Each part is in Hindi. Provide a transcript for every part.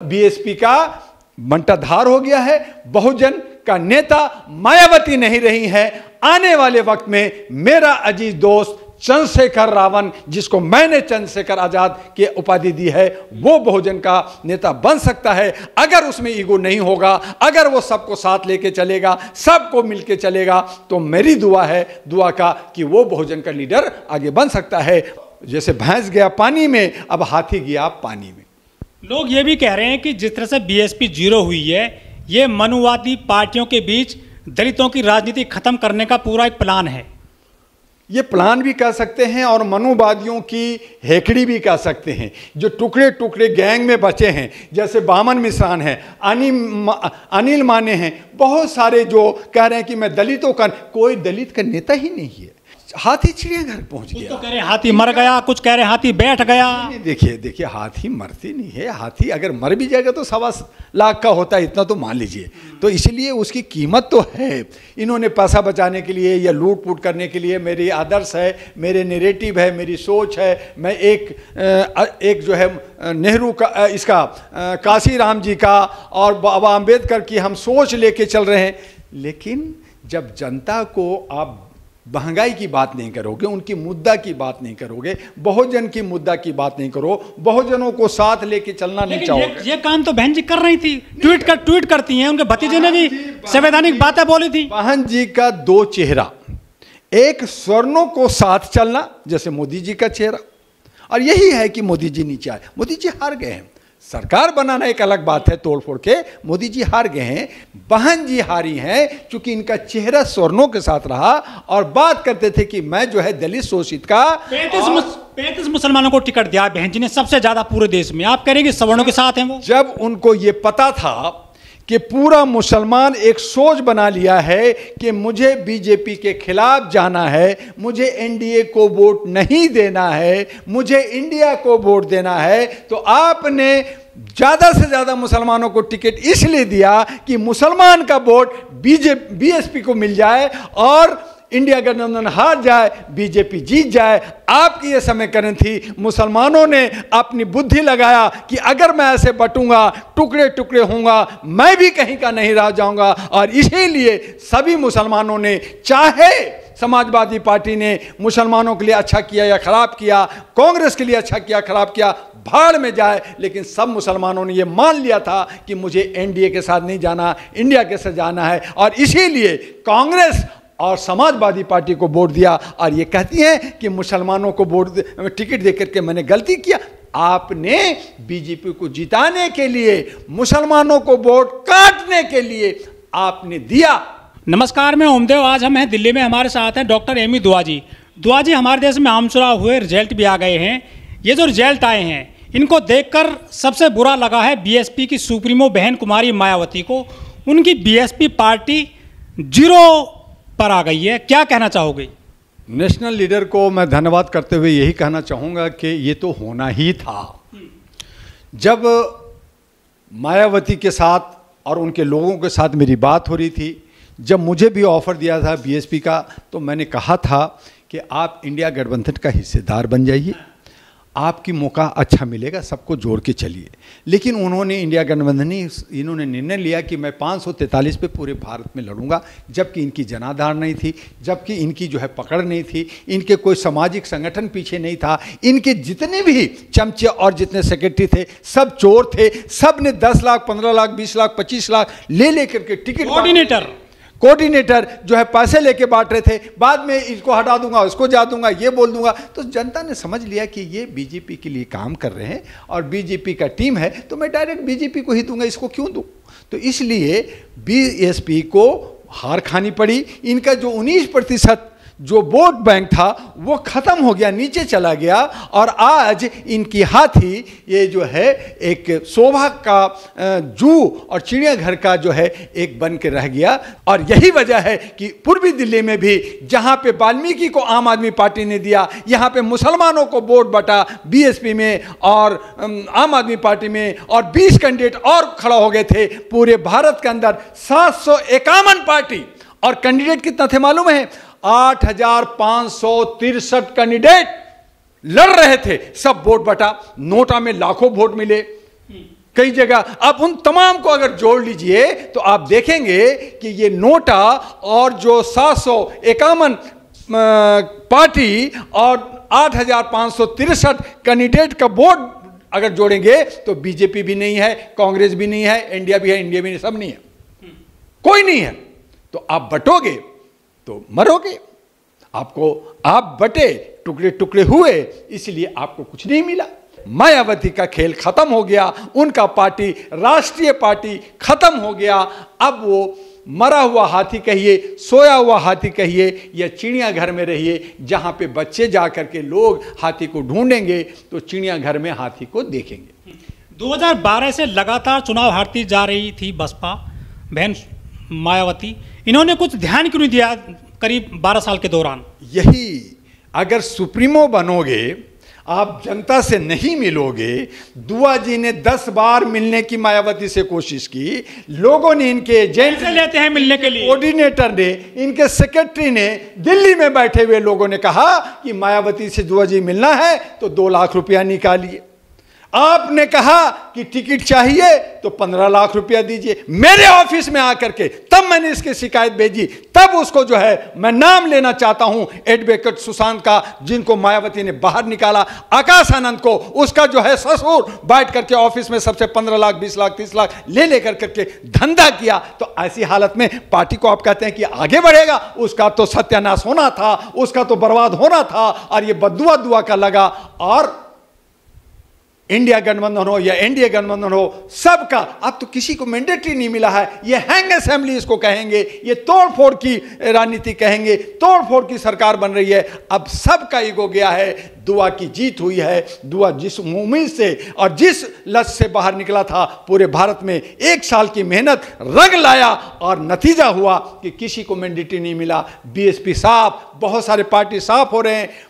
बीएसपी का बंटाधार हो गया है, बहुजन का नेता मायावती नहीं रही है। आने वाले वक्त में मेरा अजीज दोस्त चंद्रशेखर रावण, जिसको मैंने चंद्रशेखर आजाद की उपाधि दी है, वो बहुजन का नेता बन सकता है अगर उसमें ईगो नहीं होगा, अगर वो सबको साथ लेके चलेगा, सबको मिलके चलेगा। तो मेरी दुआ है, दुआ का, कि वो बहुजन का लीडर आगे बन सकता है। जैसे भैंस गया पानी में, अब हाथी गया पानी में। लोग ये भी कह रहे हैं कि जिस तरह से बीएसपी जीरो हुई है, ये मनुवादी पार्टियों के बीच दलितों की राजनीति खत्म करने का पूरा एक प्लान है। ये प्लान भी कह सकते हैं और मनुवादियों की हेकड़ी भी कह सकते हैं। जो टुकड़े टुकड़े गैंग में बचे हैं, जैसे बामन मिश्रान है, अनिल माने हैं, बहुत सारे जो कह रहे हैं कि मैं दलितों का, कोई दलित का नेता ही नहीं है। हाथी चिड़ियाघर पहुंच गया। तो कह रहे हाथी मर गया, कुछ कह रहे हाथी बैठ गया। देखिए हाथी मरती नहीं है। हाथी अगर मर भी जाएगा तो 1.25 लाख का होता है, इतना तो मान लीजिए। तो इसलिए उसकी कीमत तो है। इन्होंने पैसा बचाने के लिए या लूट पूट करने के लिए, मेरी आदर्श है, मेरे नैरेटिव है, मेरी सोच है। मैं एक जो है नेहरू का, इसका काशीराम जी का और बाबा अम्बेडकर की हम सोच लेके चल रहे हैं। लेकिन जब जनता को आप महंगाई की बात नहीं करोगे, उनकी मुद्दा की बात नहीं करोगे, बहुजन की मुद्दा की बात नहीं करो, बहुजनों को साथ लेके चलना नहीं चाहोगे। ये काम तो बहन जी कर रही थी, ट्वीट करती हैं। उनके भतीजे ने भी संवैधानिक बातें बोली थी। बहन जी का 2 चेहरा, एक स्वर्णों को साथ चलना, जैसे मोदी जी का चेहरा, और यही है कि मोदी जी नीचे आए। मोदी जी हार गए हैं। सरकार बनाना एक अलग बात है, तोड़ फोड़ के। मोदी जी हार गए हैं, बहन जी हारी हैं, क्योंकि इनका चेहरा स्वर्णों के साथ रहा और बात करते थे कि मैं जो है दलित शोषित का 35 मुसलमानों को टिकट दिया बहन जी ने, सबसे ज्यादा पूरे देश में। आप कह रहे हैं कि सवर्णों के साथ हैं वो। जब उनको ये पता था कि पूरा मुसलमान एक सोच बना लिया है कि मुझे बीजेपी के खिलाफ जाना है, मुझे एनडीए को वोट नहीं देना है, मुझे इंडिया को वोट देना है, तो आपने ज़्यादा से ज़्यादा मुसलमानों को टिकट इसलिए दिया कि मुसलमान का वोट बीएसपी को मिल जाए और इंडिया गठबंधन हार जाए, बीजेपी जीत जाए। आपकी ये समीकरण थी। मुसलमानों ने अपनी बुद्धि लगाया कि अगर मैं ऐसे बटूंगा, टुकड़े टुकड़े होऊंगा, मैं भी कहीं का नहीं रह जाऊंगा। और इसीलिए सभी मुसलमानों ने, चाहे समाजवादी पार्टी ने मुसलमानों के लिए अच्छा किया या खराब किया, कांग्रेस के लिए अच्छा किया खराब किया, भाड़ में जाए, लेकिन सब मुसलमानों ने ये मान लिया था कि मुझे एनडीए के साथ नहीं जाना, इंडिया के साथ जाना है। और इसीलिए कांग्रेस और समाजवादी पार्टी को वोट दिया। और ये कहती हैं कि मुसलमानों को टिकट देकर के मैंने गलती किया। आपने बीजेपी को जिताने के लिए, मुसलमानों को वोट काटने के लिए आपने दिया। नमस्कार, मैं ओमदेव। आज हम हैं दिल्ली में, हमारे साथ हैं डॉक्टर एमी दुआ जी। दुआ जी, हमारे देश में आम चुनाव हुए, रिजल्ट भी आ गए हैं। ये जो रिजल्ट आए हैं, इनको देखकर सबसे बुरा लगा है बीएसपी की सुप्रीमो बहन कुमारी मायावती को। उनकी बीएसपी पार्टी 0 पर आ गई है। क्या कहना चाहोगे? नेशनल लीडर को मैं धन्यवाद करते हुए यही कहना चाहूँगा कि ये तो होना ही था। जब मायावती के साथ और उनके लोगों के साथ मेरी बात हो रही थी, जब मुझे भी ऑफ़र दिया था बीएसपी का, तो मैंने कहा था कि आप इंडिया गठबंधन का हिस्सेदार बन जाइए, आपकी मौका अच्छा मिलेगा, सबको जोड़ के चलिए। लेकिन उन्होंने, इंडिया गठबंधन ने, इन्होंने निर्णय लिया कि मैं 543 पे पूरे भारत में लड़ूंगा, जबकि इनकी जनाधार नहीं थी, जबकि इनकी जो है पकड़ नहीं थी, इनके कोई सामाजिक संगठन पीछे नहीं था। इनके जितने भी चमचे और जितने सेक्रेटरी थे, सब चोर थे। सब ने 10 लाख, 15 लाख, 20 लाख, 25 लाख ले करके टिकट, कोऑर्डिनेटर जो है पैसे लेके बांट रहे थे। बाद में इसको हटा दूंगा, उसको जा दूंगा, ये बोल दूंगा। तो जनता ने समझ लिया कि ये बीजेपी के लिए काम कर रहे हैं और बीजेपी का टीम है, तो मैं डायरेक्ट बीजेपी को ही दूंगा, इसको क्यों दूं। तो इसलिए बीएसपी को हार खानी पड़ी। इनका जो 19% जो वोट बैंक था वो खत्म हो गया, नीचे चला गया। और आज इनकी हाथी ये जो है एक शोभा का जू और चिड़ियाघर का जो है एक बन के रह गया। और यही वजह है कि पूर्वी दिल्ली में भी, जहां पे वाल्मीकि को आम आदमी पार्टी ने दिया, यहां पे मुसलमानों को वोट बटा बीएसपी में और आम आदमी पार्टी में, और 20 कैंडिडेट और खड़ा हो गए थे। पूरे भारत के अंदर 751 पार्टी और कैंडिडेट कितना थे मालूम है? 8,563 कैंडिडेट लड़ रहे थे। सब वोट बटा, नोटा में लाखों वोट मिले, कई जगह। अब उन तमाम को अगर जोड़ लीजिए तो आप देखेंगे कि ये नोटा और जो 751 पार्टी और 8,563 कैंडिडेट का वोट अगर जोड़ेंगे तो बीजेपी भी नहीं है, कांग्रेस भी नहीं है, इंडिया भी है, इंडिया भी नहीं, सब नहीं है, कोई नहीं है। तो आप बटोगे तो मरोगे। आप बटे, टुकड़े टुकड़े हुए, इसलिए आपको कुछ नहीं मिला। मायावती का खेल खत्म हो गया, उनका पार्टी, राष्ट्रीय पार्टी खत्म हो गया। अब वो मरा हुआ हाथी कहिए, सोया हुआ हाथी कहिए, या चिड़ियाघर में रहिए, जहां पे बच्चे जाकर के लोग हाथी को ढूंढेंगे तो चिड़ियाघर में हाथी को देखेंगे। 2012 से लगातार चुनाव हारती जा रही थी बसपा, बहन मायावती, इन्होंने कुछ ध्यान क्यों नहीं दिया करीब 12 साल के दौरान? यही, अगर सुप्रीमो बनोगे, आप जनता से नहीं मिलोगे। दुआ जी ने 10 बार मिलने की मायावती से कोशिश की, लोगों ने, इनके एजेंट लेते हैं मिलने के लिए, कोऑर्डिनेटर ने, इनके सेक्रेटरी ने, दिल्ली में बैठे हुए लोगों ने कहा कि मायावती से दुआ जी मिलना है तो 2 लाख रुपया निकालिए। आपने कहा कि टिकट चाहिए तो 15 लाख रुपया दीजिए। मेरे ऑफिस में आकर के तब मैंने इसकी शिकायत भेजी, तब उसको जो है, मैं नाम लेना चाहता हूं एडवोकेट सुशांत का, जिनको मायावती ने बाहर निकाला, आकाश आनंद को, उसका जो है ससुर बैठ करके ऑफिस में सबसे 15 लाख, 20 लाख, 30 लाख ले लेकर करके धंधा किया। तो ऐसी हालत में पार्टी को आप कहते हैं कि आगे बढ़ेगा, उसका तो सत्यानाश होना था, उसका तो बर्बाद होना था, और ये बद्दुआ दुआ का लगा। और इंडिया गठबंधन हो या एनडीए गठबंधन हो, सबका अब तो किसी को मैंडेटरी नहीं मिला है। ये हैंग असेंबली इसको कहेंगे, ये तोड़फोड़ की राजनीति कहेंगे, तोड़फोड़ की सरकार बन रही है। अब सबका ईगो गया है, दुआ की जीत हुई है। दुआ जिस उम्मीद से और जिस लक्ष्य से बाहर निकला था, पूरे भारत में 1 साल की मेहनत रंग लाया, और नतीजा हुआ कि किसी को मैंडेटरी नहीं मिला। बीएसपी साफ, बहुत सारे पार्टी साफ हो रहे हैं।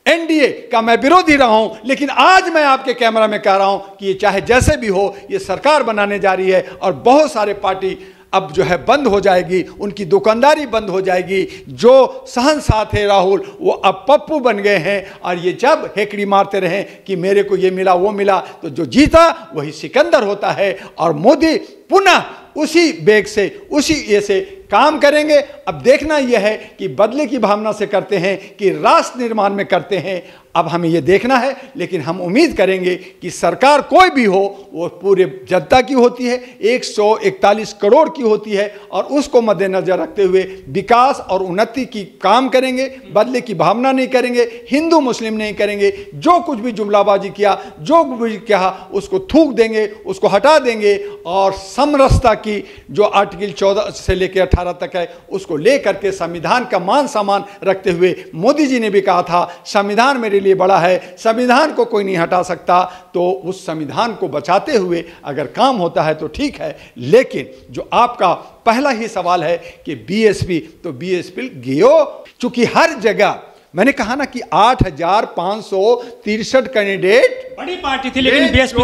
एनडीए का मैं विरोधी रहा हूं, लेकिन आज मैं आपके कैमरा में कह रहा हूं कि ये चाहे जैसे भी हो, ये सरकार बनाने जा रही है, और बहुत सारे पार्टी अब जो है बंद हो जाएगी, उनकी दुकानदारी बंद हो जाएगी। जो शहंशाह थे राहुल, वो अब पप्पू बन गए हैं, और ये जब हेकड़ी मारते रहे कि मेरे को ये मिला वो मिला, तो जो जीता वही सिकंदर होता है। और मोदी पुनः उसी बेग से, उसी ये से काम करेंगे। अब देखना यह है कि बदले की भावना से करते हैं कि राष्ट्र निर्माण में करते हैं, अब हमें यह देखना है। लेकिन हम उम्मीद करेंगे कि सरकार कोई भी हो, वो पूरे जनता की होती है, 141 करोड़ की होती है, और उसको मद्देनजर रखते हुए विकास और उन्नति की काम करेंगे। बदले की भावना नहीं करेंगे, हिंदू मुस्लिम नहीं करेंगे। जो कुछ भी जुमलाबाजी किया, जो भी कहा, उसको थूक देंगे, उसको हटा देंगे। और समरसता की जो आर्टिकल 14 से लेकर 18 तक है, उसको लेकर के संविधान का मान सम्मान रखते हुए, मोदी जी ने भी कहा था संविधान मेरे लिए बड़ा है, संविधान को कोई नहीं हटा सकता। तो उस संविधान को बचाते हुए अगर काम होता है तो ठीक है। लेकिन जो आपका पहला ही सवाल है कि बीएसपी, तो बीएसपी गियो, चूंकि हर जगह मैंने कहा ना कि 8,563 कैंडिडेट, बड़ी पार्टी थी, लेकिन बीएसपी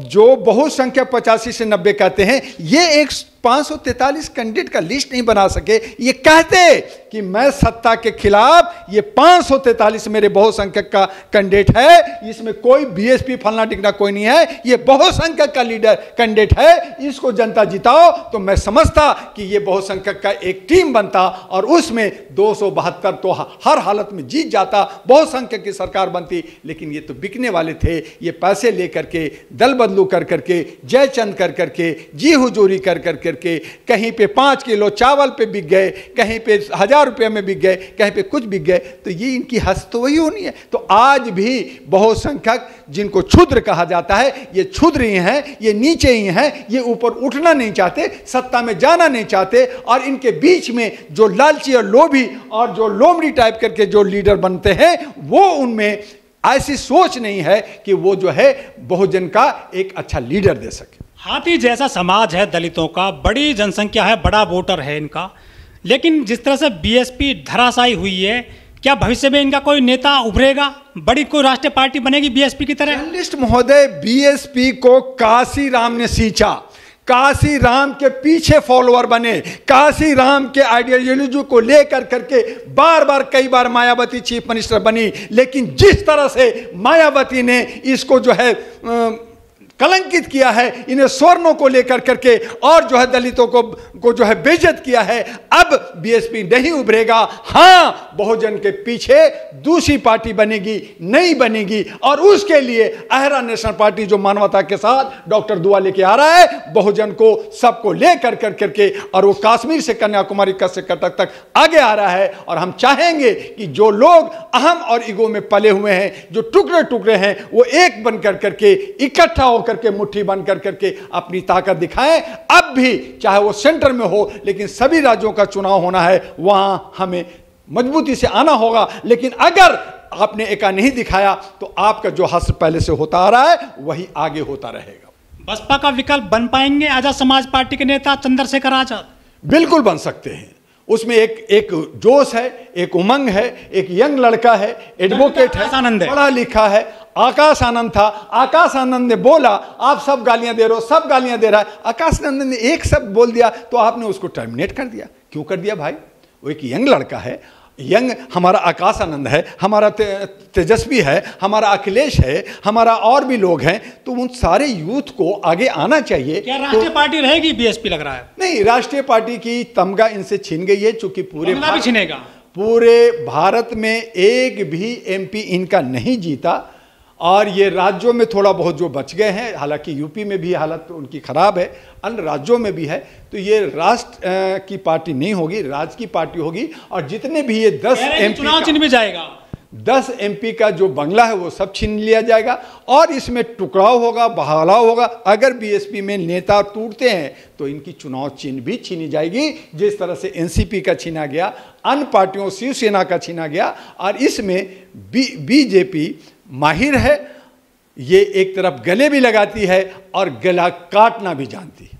जो बहुसंख्यक 85 से 90 कहते हैं, ये एक 543 कैंडिडेट का लिस्ट नहीं बना सके। ये कहते कि मैं सत्ता के खिलाफ, ये 543 मेरे बहुसंख्यक का कैंडिडेट है, इसमें कोई बीएसपी फलना टिकना कोई नहीं है, ये बहुसंख्यक का लीडर कैंडिडेट है, इसको जनता जिताओ। तो मैं समझता कि ये बहुसंख्यक का एक टीम बनता, और उसमें 272 तो हर हालत में जीत जाता, बहुसंख्यक की सरकार बनती। लेकिन ये तो बिकने वाले थे, ये पैसे लेकर के, दल बदलू कर करके, जयचंद कर करके, जी हुजूरी कर करके, कहीं पे 5 किलो चावल पे बिक गए, कहीं पे 1000 रुपये में बिक गए, कहीं पे कुछ बिक गए। तो ये इनकी हंस तो वही होनी है। तो आज भी बहुसंख्यक जिनको क्षुद्र कहा जाता है, ये क्षुद्र ही हैं, ये नीचे ही हैं, ये ऊपर उठना नहीं चाहते, सत्ता में जाना नहीं चाहते। और इनके बीच में जो लालची और लोभी और जो लोमड़ी टाइप करके जो लीडर बनते हैं, वो उनमें ऐसी सोच नहीं है कि वो जो है बहुजन का एक अच्छा लीडर दे सके। हाथी जैसा समाज है दलितों का, बड़ी जनसंख्या है, बड़ा वोटर है इनका, लेकिन जिस तरह से बीएसपी धराशायी हुई है, क्या भविष्य में इनका कोई नेता उभरेगा, बड़ी कोई राष्ट्रीय पार्टी बनेगी बीएसपी की तरह? जर्नलिस्ट महोदय, बीएसपी को काशी राम ने सींचा, काशी राम के पीछे फॉलोअर बने, काशी राम के आइडियोलॉजी को लेकर करके बार बार कई बार मायावती चीफ मिनिस्टर बनी। लेकिन जिस तरह से मायावती ने इसको जो है कलंकित किया है, इन्हें स्वर्णों को लेकर करके और जो है दलितों को जो है बेइज्जत किया है। अब बीएसपी नहीं उभरेगा। हाँ, बहुजन के पीछे दूसरी पार्टी बनेगी, नहीं बनेगी, और उसके लिए अहरा नेशनल पार्टी जो मानवता के साथ डॉक्टर दुआ लेके आ रहा है, बहुजन को सबको लेकर करके, और वो कश्मीर से कन्याकुमारी से कटक तक आगे आ रहा है। और हम चाहेंगे कि जो लोग अहम और ईगो में पले हुए हैं, जो टुकड़े टुकड़े हैं, वो एक बन करके इकट्ठा करके मुट्ठी बंद करके अपनी ताकत दिखाएं। अब भी चाहे वो सेंटर में हो, लेकिन सभी राज्यों का चुनाव होना है, वहां हमें मजबूती से आना होगा। लेकिन अगर आपने एका नहीं दिखाया तो आपका जो हश्र पहले से होता आ रहा है वही आगे होता रहेगा। बसपा का विकल्प बन पाएंगे आजाद समाज पार्टी के नेता चंद्रशेखर आजाद? बिल्कुल बन सकते हैं। उसमें एक जोश है, एक उमंग है, एक यंग लड़का है, एडवोकेट है, पढ़ा लिखा है। आकाश आनंद था, आकाश आनंद ने बोला आप सब गालियां दे रहे हो, सब गालियां दे रहा है। आकाश आनंद ने एक शब्द बोल दिया तो आपने उसको टर्मिनेट कर दिया। क्यों कर दिया भाई? वो एक यंग लड़का है, यंग हमारा आकाश आनंद है, हमारा तेजस्वी है, हमारा अखिलेश है, हमारा और भी लोग हैं। तो उन सारे यूथ को आगे आना चाहिए। क्या राष्ट्रीय पार्टी रहेगी बीएसपी लग रहा है? नहीं, राष्ट्रीय पार्टी की तमगा इनसे छीन गई है, चूंकि पूरे भारत में एक भी एमपी इनका नहीं जीता। और ये राज्यों में थोड़ा बहुत जो बच गए हैं, हालांकि यूपी में भी हालत उनकी खराब है, अन्य राज्यों में भी है। तो ये राष्ट्र की पार्टी नहीं होगी, राज्य की पार्टी होगी। और जितने भी ये 10 एमपी चुनाव चिन्ह में जाएगा, 10 एमपी का जो बंगला है वो सब छीन लिया जाएगा और इसमें टुकड़ाव होगा, बहालाव होगा। अगर बीएसपी में नेता टूटते हैं तो इनकी चुनाव चिन्ह भी छीनी जाएगी, जिस तरह से एनसीपी का छीना गया, अन्य पार्टियों शिवसेना का छीना गया। और इसमें बीजेपी माहिर है, ये एक तरफ गले भी लगाती है और गला काटना भी जानती है।